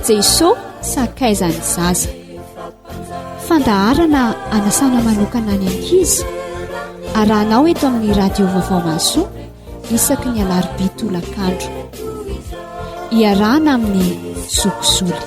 jesosy sakaizany zaza. Fandaharana anasana manokana ny ankizy arahanao eto amin'ny radio vaovao masoa isaky ny alarobia tolakandro, iarahana amin'ny zokizoly.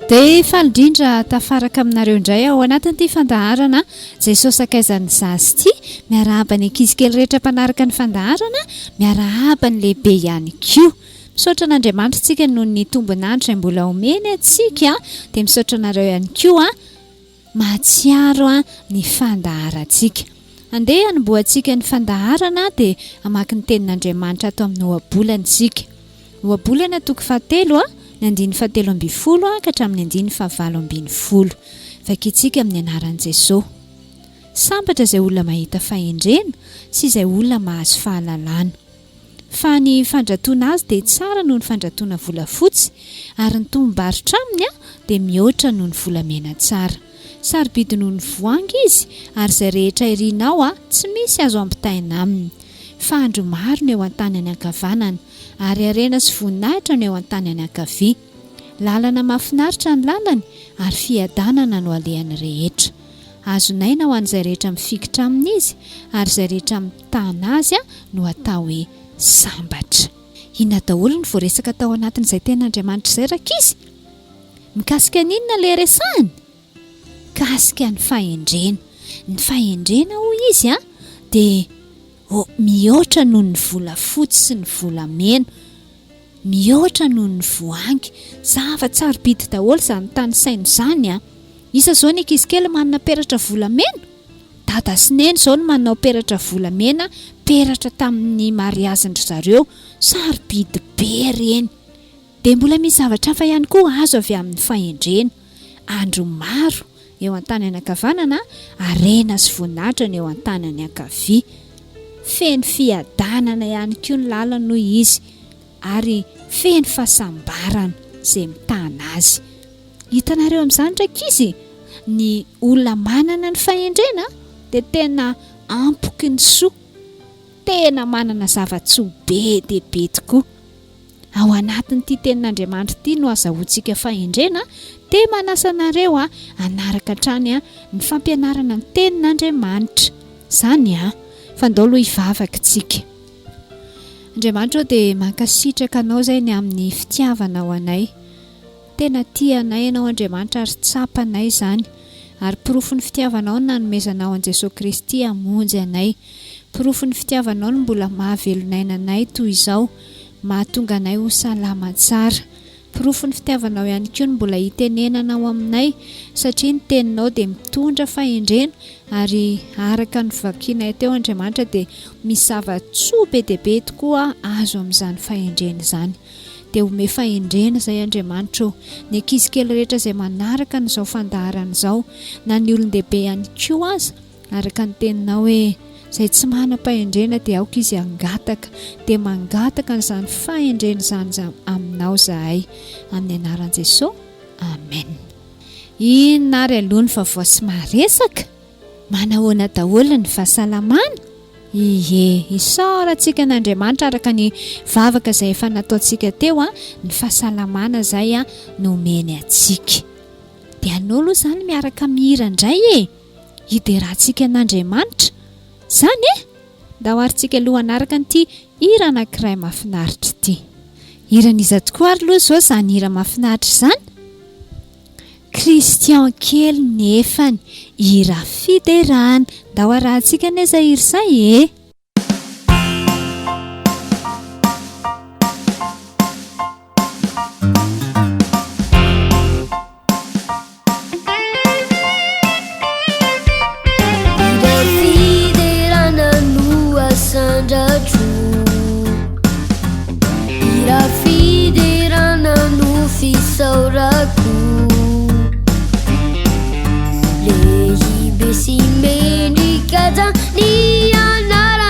Dia falindrindra tafaraka aminareo indray ao anatin'ity fandaharana Jesosy sakaizany zaza ity, miarahaba ny ankizy kely rehetra mpanaraka ny fandaharana, miarahaba ny lehibe ihany koa. Misaotra an'Andriamanitra tsika noho ny tombonandro izay mbola omeny atsika, dia misaotra anareo ihany koa mahatsiaro ny fandaharantsika. Andeha hanomboantsika ny fandaharana dia hamaky ny tenin'Andriamanitra ato amin'ny ohabolantsika. Ohabolana toko 7 ny 7:10 ka hatramin'ny 9:20. Vakitsika amin'ny anaran'i Jesosy. Sambatra izay olona mahita fahendrena sy izay olona mahazo fahalalana. Fa ny fandratoana azy dia tsara noho ny fandratoana volafotsy, ary ny tombarotra aminy dia mihoatra noho ny volamena tsara. Sarobidy noho ny voangy izy, ary izay rehetra irinao tsy misy azo ampitaina aminy. Fa andro maro no eo an-tanany ankavanana, ary arena sy voninahitra no eo an-tanany ankavia. Lalana mahafinaritra ny lalany, ary fiadanana no alehany rehetra. Azonaina ho an'izay rehetra mifikitra amin'izy, ary izay rehetra mitana azy no atao hoe sambatra. Inona daholo ny voaresaka tao anatin'izay ten'Andriamanitra izay rakizy? Mikasika n'inona ilay resahany? Kasika ny fahendrena. Ny fahendrena hoy izy dia mihoatra noho ny volafotsy sy ny volamena, mihoatra noho ny voangy. Zava-tsarobidy daholo izany tany saina izany. Isa izao ny ankizy kely manana peratra volamena, dada sy neny izao no manao peratra volamena, peratra tamin'ny mariazin-dry zareo. Sarobidy be reny. Dia mbola misy zavatra hafa ihany koa azo avy amin'ny fahendrena. Andro maro eo an-tanany ankavanana, arena sy voninahitra no eo an-tanany ankavia. Feno fiadanana ihany koa ny lalany noho izy, ary feno fahasambarana izay mitana azy. Hitanareo amin'izany rakizy, ny olona manana ny fahendrena dia tena ampoky ny soa, tena manana zava-tsoa be dia be tokoa. Ao anatin'ity tenin'Andriamanitra ity no azahoantsika fahendrena, dia manasa anareo anaraka hatrany ny fampianarana ny tenin'Andriamanitra. Izany fandao hivavaka tsika. Andriamanitra dia mankasitraka anao izay ny amin'ny fitiavana ho anay. Tena tianay ianao Andriamanitra, ary tsapanay izany. Ary pirofo ny fitiavanao no nanomezanao an'i Jesosy Kristy hamonjy anay. Pirofo ny fitiavanao no mbola mahavelonainanay toy izao, mahatonga anay ho salama tsara. Pirofo ny fitiavanao ihany koa no mbola hitenenanao aminay, satria ny teninao dia mitondra fahendrena, ary araka ny vakianay teo Andriamanitra dia misy zava-tsoa be dia be tokoa azo amin'izany fahendrena izany. Dia ome fahendrena izay Andriamanitra, ny ankizy kely rehetra izay manaraka n'izao fandaharana izao, na ny olon-dehibe ihany koa aza, araka ny teninao hoe izay tsy manam-pahendrena dia aoka izy angataka, dia mangataka n'izany fahendrena izany aminao zahay, amin'ny anaran'i Jesosy. Amen. Inona ary aloha ny vaovao sy maresaka? Manahoana daholo ny fahasalamana? Ie, isaorantsika n'Andriamanitra araka ny vavaka izay efa nataontsika teo, ny fahasalamana izay no omeny atsika. Dia anao aloha izany miaraka mihira indray hiderahantsika n'Andriamanitra. Izany da hoarintsika aloha anaraka n'ity hira anankiray mahafinaritra ity. Hiran'iza tokoa ary aloha izao izany hira mahafinaritra izany? Kristian kely nefany, hira fiderana. Da hoarantsika neza hira izay Ira fiderana no fisaurako lehibe sy mendrika zany ny anara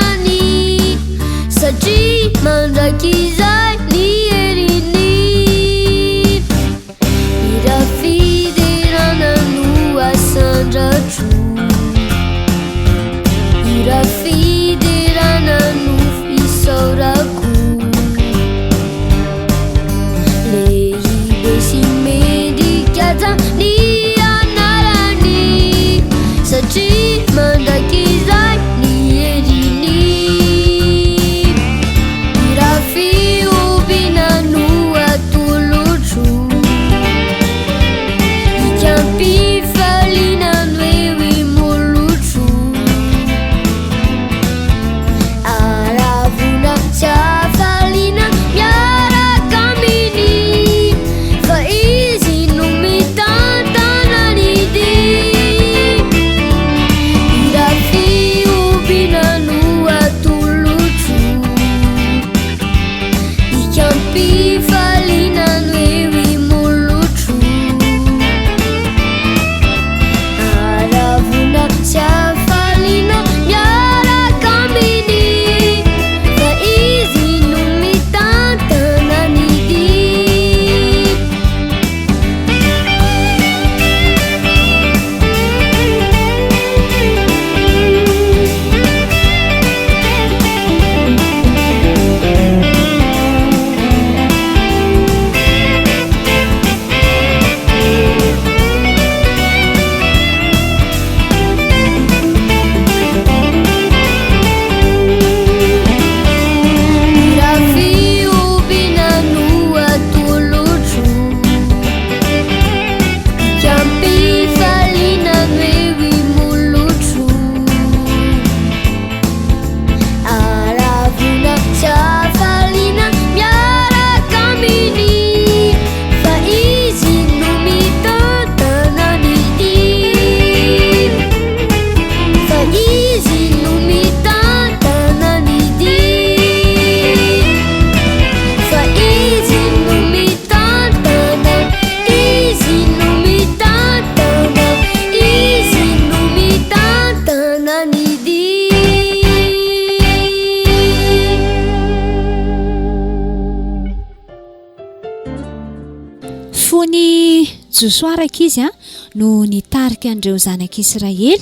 josoaraka izy a no nitarika an'ireo zanak'Israely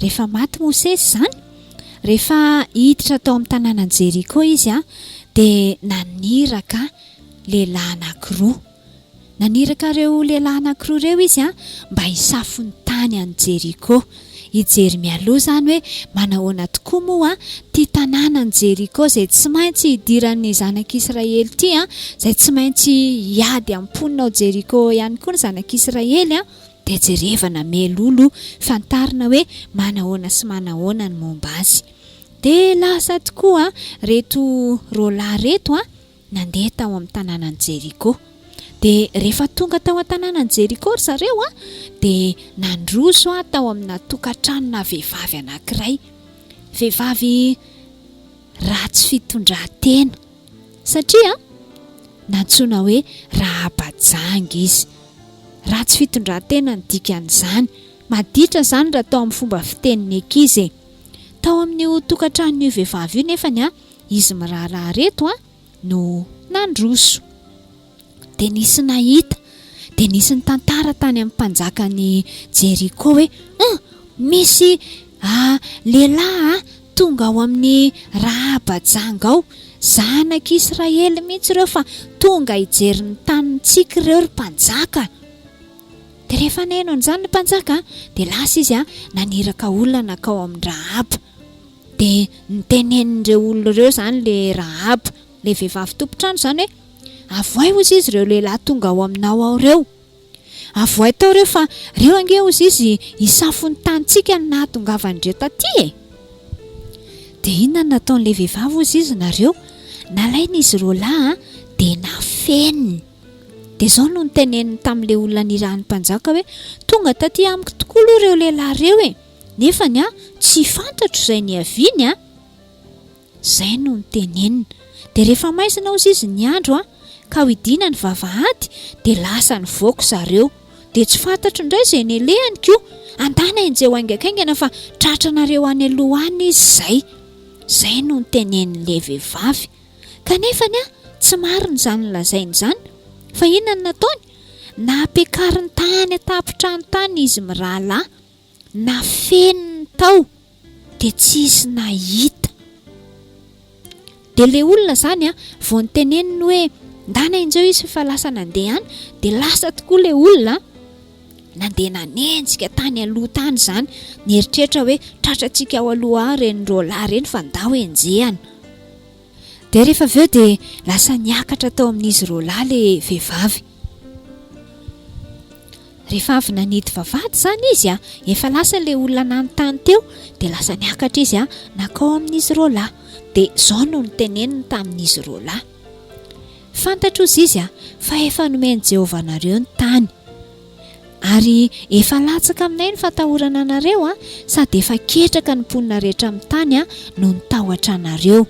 rehefa maty Mosesy izany. Rehefa hiditra tao amin'ny tanànan Jeriko izy a dia naniraka lehilahy anankiroa. Naniraka ireo lehilahy anankiroa ireo izy a mba hisafony tany any Jeriko. Hijery mialoha izany hoe manahoana tokoa moa ty tanànan Jeriko izay tsy maintsy hidiran'ny zanak'Israely ty a, izay tsy maintsy hiady amponina ao Jeriko ihany koa ny zanak'Israely a. Dia jerevana melolo fantarina hoe manahoana sy manahoana ny momba azy. Dia lasa tokoa reto roalahy reto a nandeha tao amin'ny tanànan Jeriko. Dia rehefa tonga tao an-tanànan Jeriko ry zareo a dia nandroso tao amina tokantranona vehivavy anankiray. Vehivavy ratsy fitondran-tena satria nantsoina hoe Rahabajangy izy. Ratsy fitondran-tena ny dikan'izany. Maditra izany raha tao amin'ny fomba fitenin'ny ankizy. Tao amin'io tokantranon'io vehivavy io nefany a izy miraharaha reto a no nandroso. Dia nisy nahita, dia nisy ny tantara tany amin'ny mpanjakany Jeriko hoe misy lehilahy tonga ao amin'ny Rahabajangy ao. Zanak'Israely mihitsy ireo fa tonga hijery ny tanintsika ireo ry mpanjaka. Dia rehefa neno an'izany ny mpanjaka dia lasa izy naniraka olona nakao amin'ny Rahaba. Dia nitenenin'ireo olona ireo izany le Rahaba, le vehivavy tompontrano izany hoe avoay ozy izy ireo lehilahy tonga ao aminao ao ireo. Avoay tao ireo fa ireo ange ozy izy hisafony tanintsika ny nahatongavandreo taty e. Dia inona nataon'ilay vehivavy ozy izy nareo? Nalainy izy roalahy dia nafeniny. Dia izao no niteneniny tamin'ilay olona nirahan'ny mpanjaka hoe tonga taty amiko tokoa aloha ireo lehilahy ireo e. Nefany tsy fantatro izay niaviany Izay no nitenenina. Dia rehefa maizina ozy izy ny andro ka hidina ny vavahady dia lasa nivoaka zareo. Dia tsy fantatro indray izay nelehany koa. Andana enjeo aingakaingana fa tratranareo any aloha any izy izay. Izay no nitenenin'ilay vehivavy. Kanefany tsy marina izany lazainy izany. Fa inona no nataony? Napekariny tany atapitrano tany izy mirahalahy. Nafeniny tao dia tsisy nahita. Dia ilay olona izany vao niteneniny hoe ndana injeo izy fa lasa nandeha any, dia lasa tokoa ilay olona nandeha nanenjika tany aloha tany izany. Nieritreritra hoe tratrantsika ao aloha reny roalahy reny fa ndao enjehany. Dia rehefa avy eo dia lasa niakatra tao amin'izy roalahy ilay vehivavy. Rehefa avy nanidy vavahady izany izy efa lasa ilay olona nanontany teo dia lasa niakatra izy nakao amin'izy roalahy. Dia izao no niteneniny tamin'izy roalahy. Fantatra ozy izy fa efa nomeny Jehovah nareo ny tany. Ary efa latsaka aminay ny fatahorana anareo sady efa ketraka ny mponina rehetra amin'ny tany no nitahotra anareo.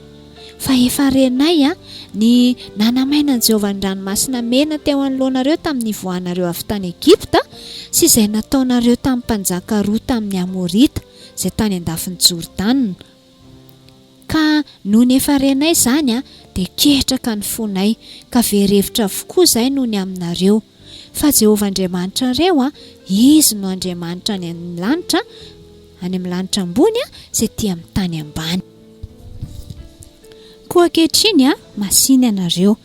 Fa efa renay ny nanamaina ny Jehovah ny ranomasina mena teo anoloanareo tamin'ny voanareo avy tany Egipta sy izay nataonareo tamin'ny mpanjaka roa tamin'ny Amorita izay tany andafin'ny Jordana. Ka noho ny efa renay izany dia ketraka ny fonay ka verevitra avokoa izay noho ny aminareo. Fa Jehovah Andriamanitra reo izy no Andriamanitra any amin'ny lanitra, any amin'ny lanitra ambony izay ty amin'ny tany ambany. Koa ankehitriny masiny anareo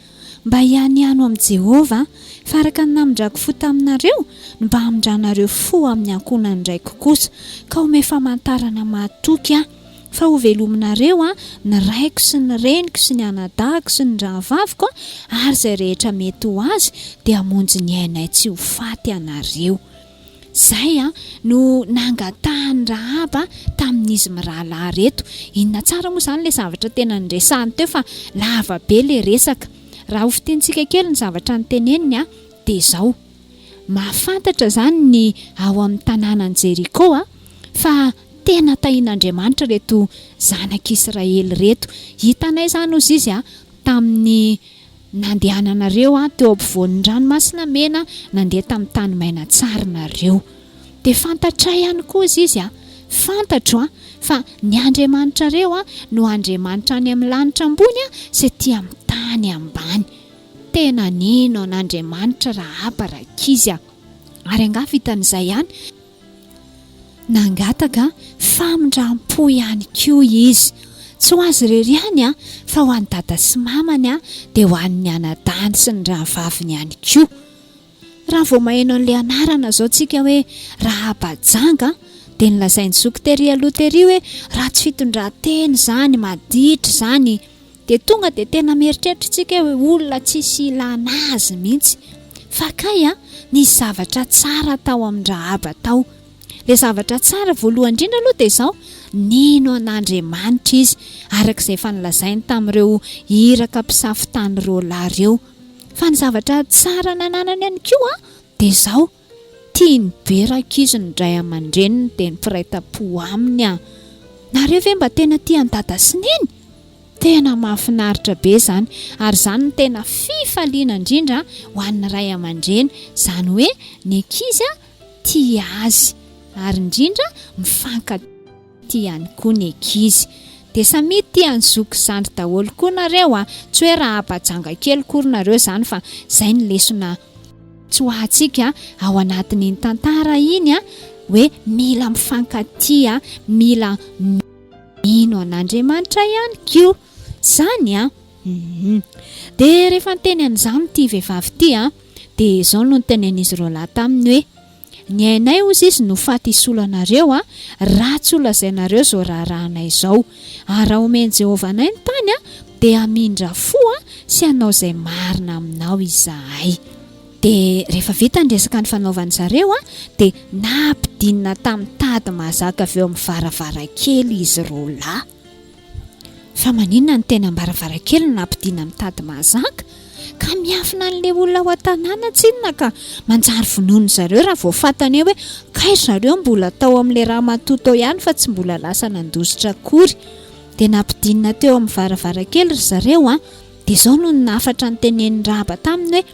mba hianiano amin'ny Jehovah fa araka ny namindrako fo taminareo mba hamindranareo fo amin'ny ankonany raiko kosa ka ome famantarana mahatoky fa ho velominareo ny raiko sy ny reniko sy ny anadahako sy ny rahavaviko ary izay rehetra mety ho azy dia hamonjy ny ainay tsy ho faty anareo. Zay no nangatahany Rahaba tamin'izy mirahalahy reto. Inona tsara moa izany ilay zavatra tena niresahany teo fa lava be ilay resaka. Raha hofitintsika kely ny zavatra niteneniny dia izao. Mahafantatra izany ny ao amin'ny tanànan Jeriko fa tena tahian'Andriamanitra reto zanak'Israely reto. Hitanay izany ozy izy tamin'ny nandehananareo teo ampovoan'ny ranomasina mena, nandeha tamin'ny tany maina tsara nareo. Dia fantatray ihany koa izy fantatro fa ny Andriamanitra reo no Andriamanitra any amin'ny lanitra ambony sy ty amin'ny tany ambany. Tena nino an'Andriamanitra Rahaba rakizy ary anga vitan'izay ihany nangataka famindram-po ihany koa izy tsy ho azy rery ihany fa ho an'ny dada sy mamany dia ho an'ny anadany sy ny rahavaviny ihany koa raha vao maheno an'ilay anarana zao tsika hoe Rahabajanga dia nilazain'ny zokoteria loteria hoe raha tsy fitondran-teny zany maditra zany dia tonga dia tena mieritreritritsika hoe olona tsisy ilana azy mihitsy fa kay nisy zavatra tsara tao amin'ny Rahaba tao. Ilay zavatra tsara voalohany indrindra aloha dia izao nino an'Andriamanitra izy arak'izay efa nilazainy tamin'ireo iraka mpisafitany roalahy ireo. Fa ny zavatra tsara nananany ihany koa dia izao tiany beraka izy ny ray aman-dreniny dia nipiraitam-po aminy nareo ve mba tena tiany dada sy neny? Tena mahafinaritra be zany ary zany no tena fifaliana indrindra ho an'ny ray aman-dreny zany hoe ny ankizy tia azy ary indrindra mifankatia ihany koa ny ankizy dia samy tiany zoky zandry daholo koa nareo tsy hoe Rahabajanga kely kory nareo zany fa izay ny lesona tsoahantsika ao anatin'iny tantara iny hoe mila mifankatia mila mino an'Andriamanitra ihany koa zany dia rehefa niteny an'izany ity vehivavy ity dia izao no nitenen'izy roalahy taminy hoe ny ainay ozy izy no faty isolanareo ratsy olazainareo izao raharahanay izao ary raha omeny Jehovah anay ny tany dia hamindra fo sy hanao izay marina aminao izahay. Dia rehefa vita ny resaka ny fanaovany zareo dia nampidinina tamin'ny tady mahazaka avy eo amin'ny varavarakely izy roalahy. Fa maninona ny tena varavarankely no nampidinina amin'ny tady mahazaka? Ka miafina an'ilay olona ao an-tanàna tsinona ka manjary vonoiny zareo raha vao fantany hoe kay zareo mbola tao amin'ilay raha matoto ihany fa tsy mbola lasa nandositra akory. Dia nampidinina teo amin'ny varavarankely zareo dia izao no nafatra ny tenen'ny Rahaba taminy hoe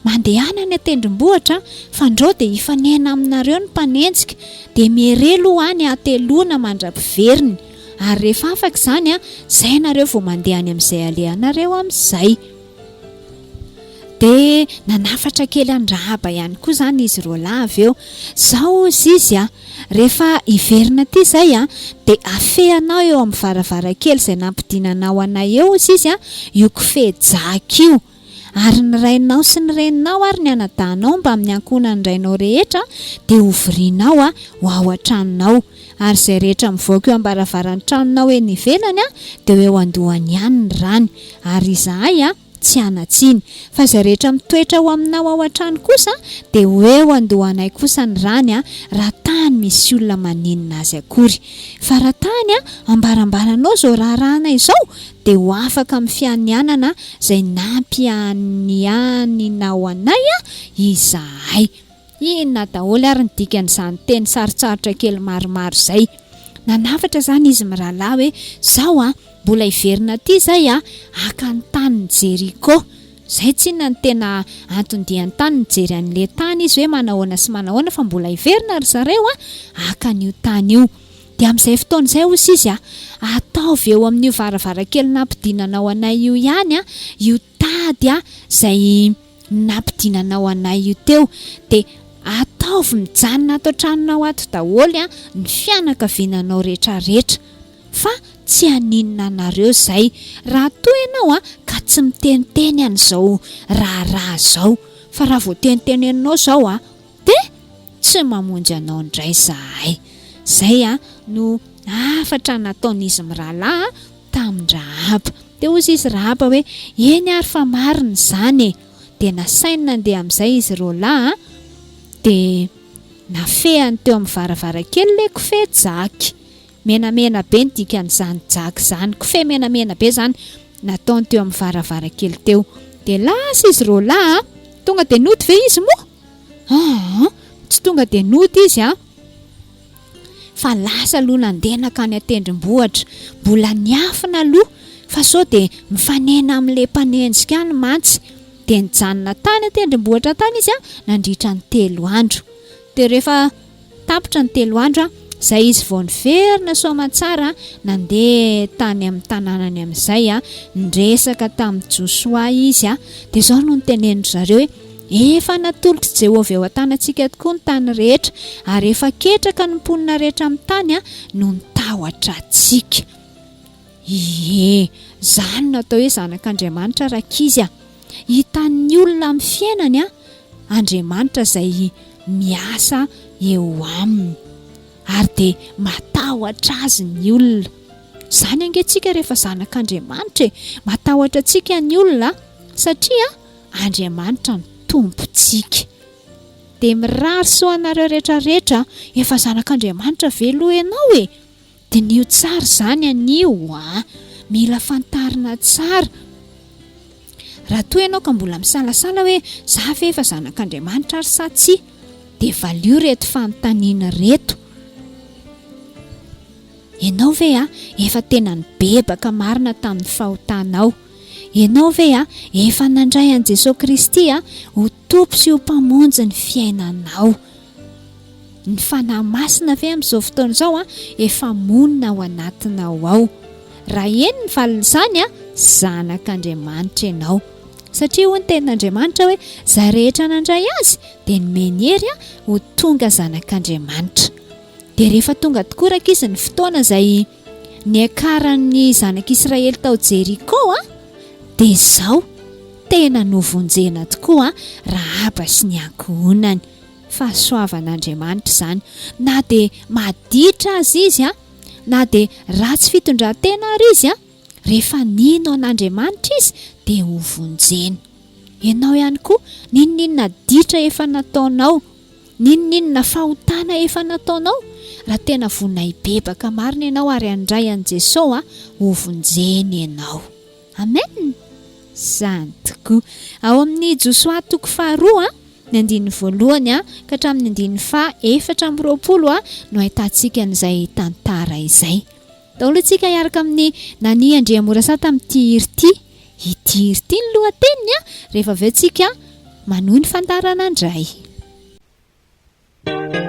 mandehana ny atendrombohitra fa andreo dia hifanena aminareo ny mpanenjika dia miherelo any ateloana mandra-piveriny ary rehefa afaka izany izay nareo vao mandeha any amin'izay alehanareo amin'izay. Dia nanafatra kely any Rahaba ihany koa zany izy roalahy avy eo zao izy rehefa hiverina ity izay dia afehanao eo amin'ny varavarankely izay nampidinanao anay eo izy io kofehy jaka io ary ny rainao sy ny reninao ary ny anadanao mba amin'ny ankonan'ny rainao rehetra dia hovrinao ho ao an-tranonao ary izay rehetra mivoaka eo am-baravaran'ny tranonao eny ivelany dia eo andohany ihany ny rany ary izahay tsy anatsiny fa izay rehetra mitoetra ho aminao ao an-trano kosa dia eo andohanay kosa ny rany raha tany misy olona maninona azy akory fa raha tany ambarambaranao izao raharahana izao dia ho afaka amin'ny fianianana izay nampianianinao anay izahay. Inona daholo ary ny dikan'izany teny sarotsarotra kely maromaro izay. Nanafatra zany izy mirahalahy hoe zao mbola hiverina ity izay aka ny tany ny Jeriko. Izay tsinona ny tena antondian'ny tany nijery an'ilay tany izy hoe manahoana sy manahoana fa mbola hiverina ry zareo aka n'io tany io. Dia amin'izay fotoana izay hozy izy ataovy eo amin'io varavarankely nampidinanao anay io ihany io tady izay nampidinanao anay io teo dia ataovy mijanona ato an-tranonao ato daholo ny fianakaviananao rehetrarehetra fa tsy haninona anareo izay raha toa ianao ka tsy miteniteny an'izao raharaha izao fa raha vao teniteneninao izao dia tsy mamonjy anao indray izahay. Izay no afatra nataon'izy mirahalahy tamin'ny Rahaba. Dia hozy izy Rahaba hoe eny ary fa marina izany dia nasainy nandeha amin'izay izy roalahy dia nafehany teo amin'ny varavarankely ilay kofehy jaky menamena be ny dikan'izany jaky izany kofehy menamena be zany nataony teo amin'ny varavarankely teo dia lasa izy roalahy tonga dia nody ve izy moa? Tsy tonga dia nody izy fa lasa aloha nandeha nakany atendrombohitra mbola niafina aloha fa sao dia mifanena amin'ilay mpanenjika any mantsy dia nijanona tany atendrombohitra tany izy nandritra ny 3 andro. Dia rehefa tapitra ny 3 andro izay izy vao niverina soamantsara nandeha tany amin'ny tanànany amin'izay niresaka tamin'ny Joshua izy dia izao no nitenenindry zareo hoe Efa natoloky Jehovah eo an-tanantsika tokoa ny tany rehetra, ary efa ketraka ny mponina rehetra amin'ny tany no nitahotra antsika. Zany natao hoe zanak'Andriamanitra rakizy. Hitan'ny olona amin'ny fiainany Andriamanitra izay miasa eo aminy, ary dia matahotra azy ny olona. Zany angentsika rehefa zanak'Andriamanitra, matahotra antsika ny olona satria Andriamanitra ny tompontsika. Dia mirary soanareo rehetrarehetra, efa zanak'Andriamanitra velo ianao dia nio tsara zany anio mila fantarina tsara. Raha toa ianao ka mbola misalasala hoe za ve efa zanak'Andriamanitra ary sa tsia, dia valio reto fanontaniana reto. Ianao ve efa tena nibebaka marina tamin'ny fahotanao? Ianao ve efa nandray an Jesosy Kristy ho tompo sy ho mpamonjy ny fiainanao? Ny fanahy masina ve amin'izao fotoana izao efa monina ao anatinao ao? Raha eny ny valin'izany zanak'Andriamanitra ianao, satria hoy ny tenin'Andriamanitra hoe izay rehetra nandray azy dia nomeny hery ho tonga zanak'Andriamanitra. Dia rehefa tonga tokoa rakizy ny fotoana izay niakaran'ny zanak'Israely tao Jeriko dia izao tena novonjena tokoa Rahaba sy ny ankohonany. Fahasoavan'Andriamanitra izany, na dia maditra azy izy na dia ratsy fitondran-tena ary izy rehefa nino an'Andriamanitra izy dia hovonjena. Ianao ihany koa, ninona ditra efa nataonao, ninona fahotana efa nataonao, raha tena vonina hibebaka marina ianao ary handray an Jesosy hovonjena ianao. Amen. Zany tokoa. Ao amin'ny Josoa toko 2 ny 1 ka hatramin'ny 4 no ahitantsika an'izay tantara izay. Daholo antsika hiaraka amin'ny Nani Andriamorasa tamin'ity hira ity ny lohateniny rehefa avy eo tsika manohy ny fantarana indray. Tiri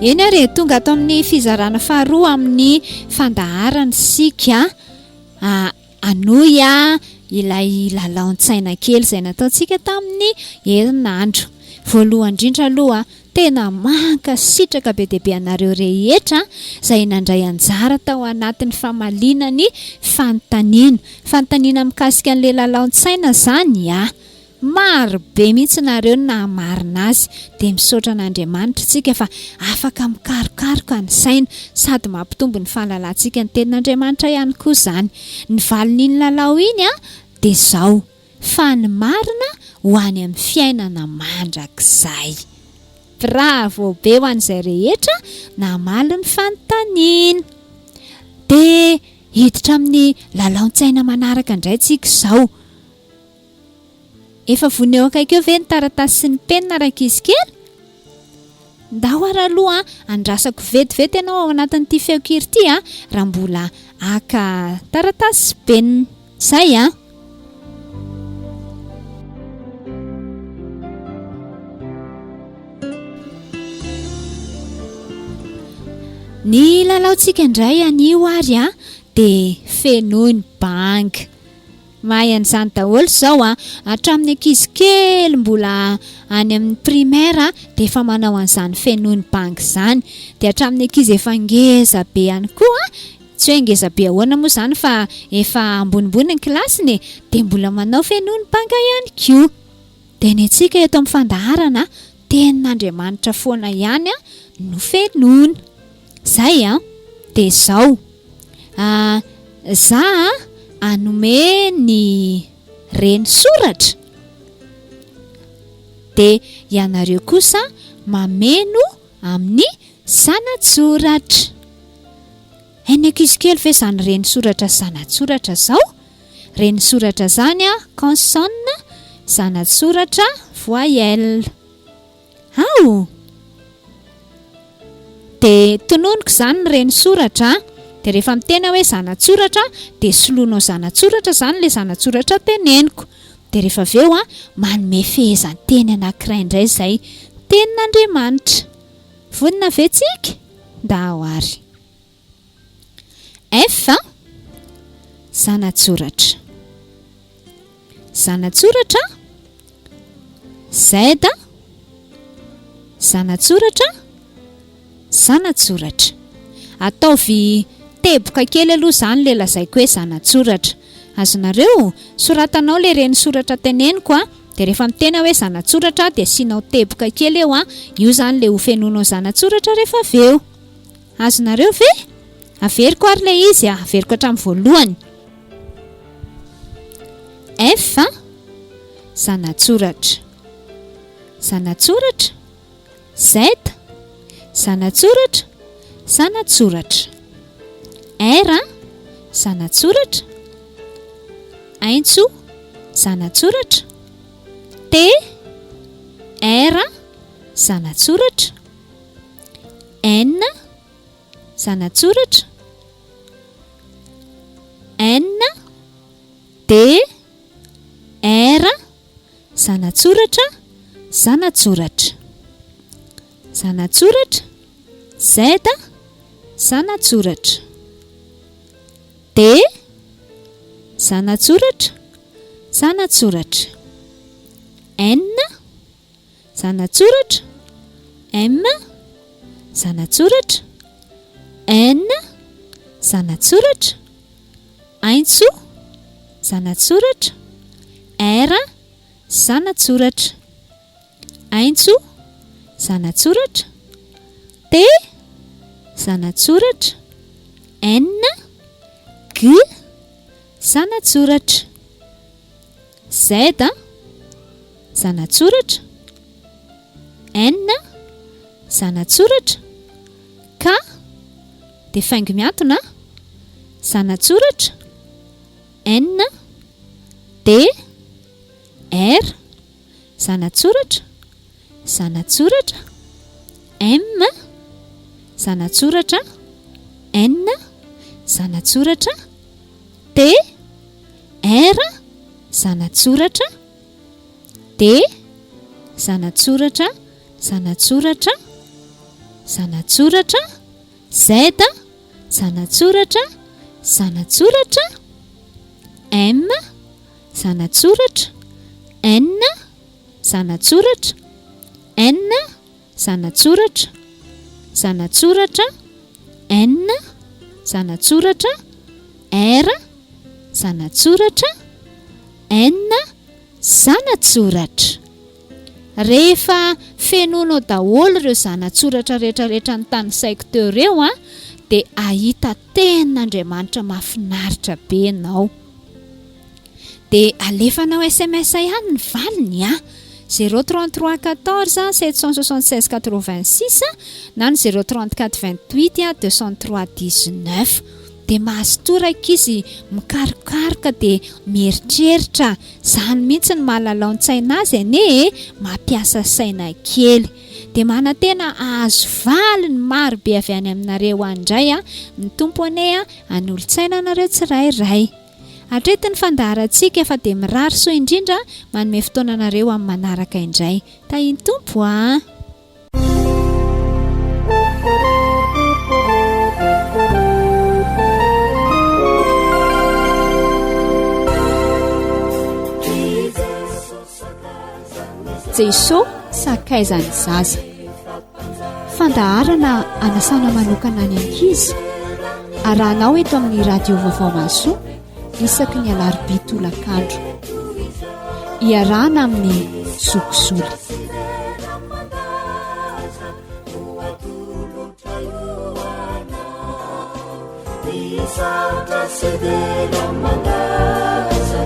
eny ary tonga ato amin'ny fizarana faharoa amin'ny fandaharana sika anoy ilay lalaon-tsaina kely izay nataontsika tamin'ny herinandro. Voalohany indrindra aloha tena mankasitraka be dia be anareo rehetra izay nandray anjara tao anatin'ny famalinany fanontaniana mikasika an'ilay lalaon-tsaina izany maro be mihitsy nareo namarina azy dia misaotra an'Andriamanitra tsika fa afaka mikarokaroka ny saina sady mampitombo ny fahalalantsika ny tenin'Andriamanitra ihany koa izany. Ny valin'iny lalao iny dia izao fa ny marina ho any amin'ny fiainana mandrakizay. Bravo be ho an'izay rehetra namaly ny fanontaniana. Dia hiditra amin'ny lalaon-tsaina manaraka indray tsika izao. Efa voneo akaiky eo ve ny taratasy sy ny penina ankizy kely? Ndao ary aloha andrasako vetivety ianao ao anatin'ity feonkira ity raha mbola haka taratasy sy penina. Izay ny lalaontsika indray anio ary dia fenoiny banga. Mahay an'izany daholo izao hatramin'ny ankizy kely mbola any amin'ny primaire dia efa manao an'izany fenoiny banga izany. Dia hatramin'ny ankizy efa ngeza be ihany koa, tsy hoe ngeza be ahoana moa izany fa efa ambonimbony ny kilasiny dia mbola manao fenoiny banga ihany koa. Dia ny antsika eto amin'ny fandaharana tenin'Andriamanitra foana ihany no fenoina. Izay dia izao anome ny reny soratra dia ianareo kosa mameno amin'ny sanatsoratra. Eny ankizy kely ve izany reny soratra sanatsoratra izao? Reny soratra izany consonne, sanatsoratra voyelle. Dia tononiko izany ny reny soratra dia rehefa mitena hoe zanatsoratra dia soloinao zanatsoratra izany ilay zanatsoratra teneniko. Dia rehefa avy eo manome fehezan-teny anankiray indray izay tenin'Andriamanitra. Vonina ve tsika? Ndao ary. F zanatsoratra. Zanatsoratra. Z zanatsoratra. Zanatsoratra. Ataovy teboka kely aloha izany ilay lazaiko hoe zanatsoratra. Azonareo soratanao ilay reny soratra teneniko dia rehefa mitena hoe zanatsoratra dia asianao teboka kely eo io izany ilay ho fenoinao zanatsoratra rehefa avy eo. Azonareo ve? Averiko ary ilay izy averiko hatramin'ny voalohany. F zanatsoratra. Zanatsoratra. Z zanatsoratra. Zanatsoratra. R zanatsoratra. Aintso zanatsoratra. T R zanatsoratra. N zanatsoratra. N D R zanatsoratra. Zanatsoratra. Zanatsoratra. Z zanatsoratra. D zanatsoratra. Zanatsoratra. N zanatsoratra. M zanatsoratra. N zanatsoratra. Aintso zanatsoratra. R zanatsoratra. Aintso zanatsoratra. T zanatsoratra. N G zanatsoratra. Z zanatsoratra. N zanatsoratra. K dia faingo miantona. Zanatsoratra. N D R zanatsoratra. Zanatsoratra. M zanatsoratra. N zanatsoratra. T R zanatsoratra. D zanatsoratra. Zanatsoratra. zanatsoratra, Z zanatsoratra, zanatsoratra, M zanatsoratra, N zanatsoratra, N zanatsoratra, zanatsoratra, N zanatsoratra, R zanatsoratra, N zanatsoratra. Rehefa fenonao daholo ireo zanatsoratra rehetrarehetra ny tany saiko teo ireo a, dia ahita tenin'Andriamanitra mahafinaritra be ianao. Dia alefanao SMS ihany ny valiny a, 033 14 776 86 na ny 034 28 203 19. Dia mahasotoraka izy mikarokaroka dia mieritreritra, izany mihitsy ny mahalalaon-tsaina azy anie, mampiasa saina kely. Dia manantena ahazo valiny maro be avy any aminareo andray a, ny tompo anie a hanolo-tsaina anareo tsirairay. Hatreto ny fandaharantsika efa dia mirary soa indrindra, manome fotoana anareo amin'ny manaraka indray. Tahiny tompo a. Jesosy sakaizany zaza. Fandaharana anasana manokana ny ankizy. Arahanao eto amin'ny radio vaovao Mahasoa isaky ny alarobia tolakandro. Iarahana amin'ny zokizoly. Santa Severa Mandaza,